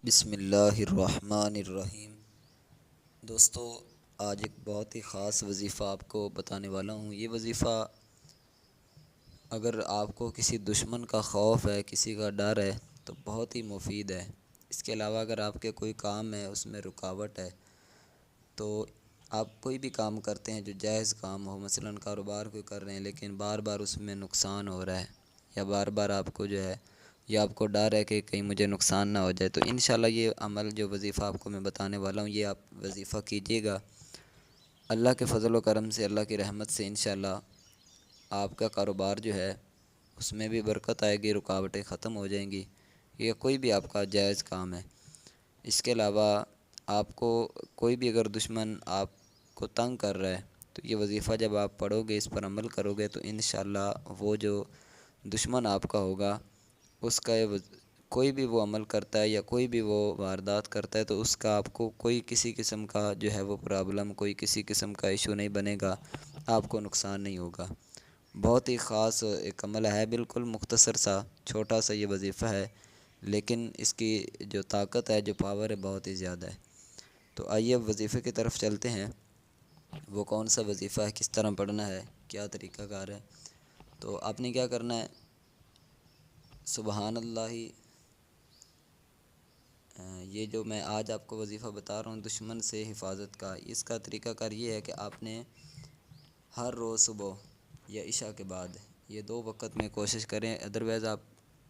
بسم اللہ الرحمن الرحیم۔ دوستو، آج ایک بہت ہی خاص وظیفہ آپ کو بتانے والا ہوں۔ یہ وظیفہ اگر آپ کو کسی دشمن کا خوف ہے، کسی کا ڈر ہے تو بہت ہی مفید ہے۔ اس کے علاوہ اگر آپ کے کوئی کام ہے، اس میں رکاوٹ ہے، تو آپ کوئی بھی کام کرتے ہیں جو جائز کام ہو، مثلاً کاروبار کوئی کر رہے ہیں لیکن بار بار اس میں نقصان ہو رہا ہے، یا بار بار آپ کو جو ہے یا آپ کو ڈر ہے کہ کہیں مجھے نقصان نہ ہو جائے، تو انشاءاللہ یہ عمل جو وظیفہ آپ کو میں بتانے والا ہوں، یہ آپ وظیفہ کیجیے گا۔ اللہ کے فضل و کرم سے، اللہ کی رحمت سے انشاءاللہ آپ کا کاروبار جو ہے اس میں بھی برکت آئے گی، رکاوٹیں ختم ہو جائیں گی۔ یہ کوئی بھی آپ کا جائز کام ہے۔ اس کے علاوہ آپ کو کوئی بھی اگر دشمن آپ کو تنگ کر رہا ہے تو یہ وظیفہ جب آپ پڑھو گے، اس پر عمل کرو گے، تو انشاءاللہ وہ جو دشمن آپ کا ہوگا، اس کا کوئی بھی وہ عمل کرتا ہے یا کوئی بھی وہ واردات کرتا ہے، تو اس کا آپ کو کوئی کسی قسم کا جو ہے وہ پرابلم، کوئی کسی قسم کا ایشو نہیں بنے گا، آپ کو نقصان نہیں ہوگا۔ بہت ہی خاص ایک عمل ہے، بالکل مختصر سا چھوٹا سا یہ وظیفہ ہے، لیکن اس کی جو طاقت ہے، جو پاور ہے، بہت ہی زیادہ ہے۔ تو آئیے اب وظیفے کی طرف چلتے ہیں۔ وہ کون سا وظیفہ ہے، کس طرح پڑھنا ہے، کیا طریقہ کار ہے؟ تو آپ نے کیا کرنا ہے، سبحان اللہ، یہ جو میں آج آپ کو وظیفہ بتا رہا ہوں دشمن سے حفاظت کا، اس کا طریقہ کار یہ ہے کہ آپ نے ہر روز صبح یا عشاء کے بعد یہ 2 وقت میں کوشش کریں، ادروائز آپ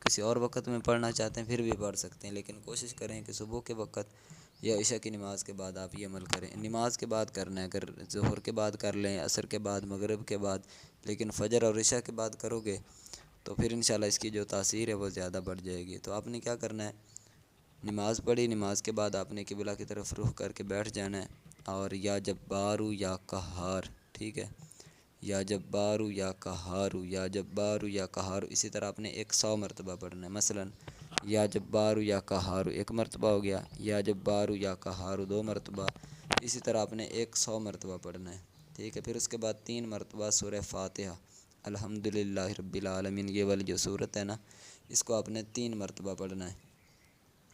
کسی اور وقت میں پڑھنا چاہتے ہیں پھر بھی پڑھ سکتے ہیں، لیکن کوشش کریں کہ صبح کے وقت یا عشاء کی نماز کے بعد آپ یہ عمل کریں۔ نماز کے بعد کرنا ہے، اگر ظہر کے بعد کر لیں، عصر کے بعد، مغرب کے بعد، لیکن فجر اور عشاء کے بعد کرو گے تو پھر انشاءاللہ اس کی جو تاثیر ہے وہ زیادہ بڑھ جائے گی۔ تو آپ نے کیا کرنا ہے، نماز پڑھی، نماز کے بعد آپ نے قبلہ کی طرف رخ کر کے بیٹھ جانا ہے، اور یا جبارو یا قہار، ٹھیک ہے، یا جبارو یا قہارو، یا جبارو یا قہارو، اسی طرح آپ نے 100 مرتبہ پڑھنا ہے۔ مثلا یا جبارو یا قہارو 1 مرتبہ ہو گیا، یا جبارو یا قہارو 2 مرتبہ، اسی طرح آپ نے 100 مرتبہ پڑھنا ہے، ٹھیک ہے۔ پھر اس کے بعد 3 مرتبہ سورہ فاتحہ، الحمدللہ رب العالمین، یہ والی جو سورت ہے نا، اس کو آپ نے 3 مرتبہ پڑھنا ہے۔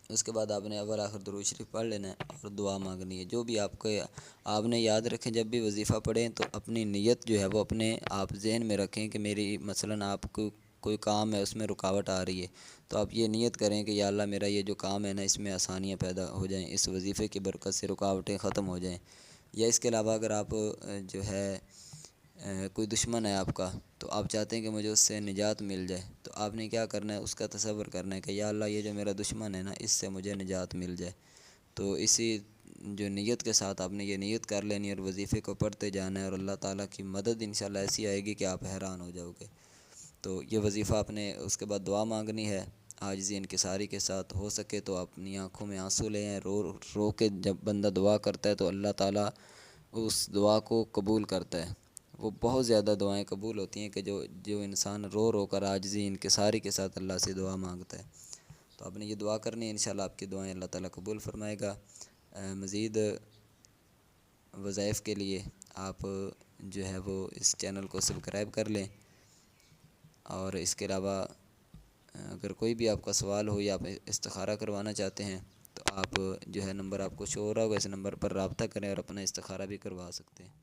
اس کے بعد آپ نے اول آخر درود شریف پڑھ لینا ہے اور دعا مانگنی ہے، جو بھی آپ نے یاد رکھیں، جب بھی وظیفہ پڑھیں تو اپنی نیت جو ہے وہ اپنے آپ ذہن میں رکھیں کہ میری مثلاً آپ کو کوئی کام ہے، اس میں رکاوٹ آ رہی ہے، تو آپ یہ نیت کریں کہ یا اللہ میرا یہ جو کام ہے نا، اس میں آسانیاں پیدا ہو جائیں، اس وظیفے کی برکت سے رکاوٹیں ختم ہو جائیں۔ یا اس کے علاوہ اگر آپ جو ہے کوئی دشمن ہے آپ کا، تو آپ چاہتے ہیں کہ مجھے اس سے نجات مل جائے، تو آپ نے کیا کرنا ہے، اس کا تصور کرنا ہے کہ یا اللہ یہ جو میرا دشمن ہے نا، اس سے مجھے نجات مل جائے۔ تو اسی جو نیت کے ساتھ آپ نے یہ نیت کر لینی اور وظیفے کو پڑھتے جانا ہے، اور اللہ تعالیٰ کی مدد انشاءاللہ ایسی آئے گی کہ آپ حیران ہو جاؤ گے۔ تو یہ وظیفہ آپ نے اس کے بعد دعا مانگنی ہے عاجزی انکساری کے ساتھ، ہو سکے تو اپنی آنکھوں میں آنسو لے ہیں، رو رو کے جب بندہ دعا کرتا ہے تو اللہ تعالیٰ اس دعا کو قبول کرتا ہے۔ وہ بہت زیادہ دعائیں قبول ہوتی ہیں کہ جو انسان رو رو کر عاجزی انکساری کے ساتھ اللہ سے دعا مانگتا ہے۔ تو آپ نے یہ دعا کرنی ہے، انشاءاللہ آپ کی دعائیں اللہ تعالیٰ قبول فرمائے گا۔ مزید وظائف کے لیے آپ جو ہے وہ اس چینل کو سبسکرائب کر لیں، اور اس کے علاوہ اگر کوئی بھی آپ کا سوال ہو یا آپ استخارہ کروانا چاہتے ہیں تو آپ جو ہے نمبر آپ کو شو ہو رہا ہوگا، اس نمبر پر رابطہ کریں اور اپنا استخارہ بھی کروا سکتے ہیں۔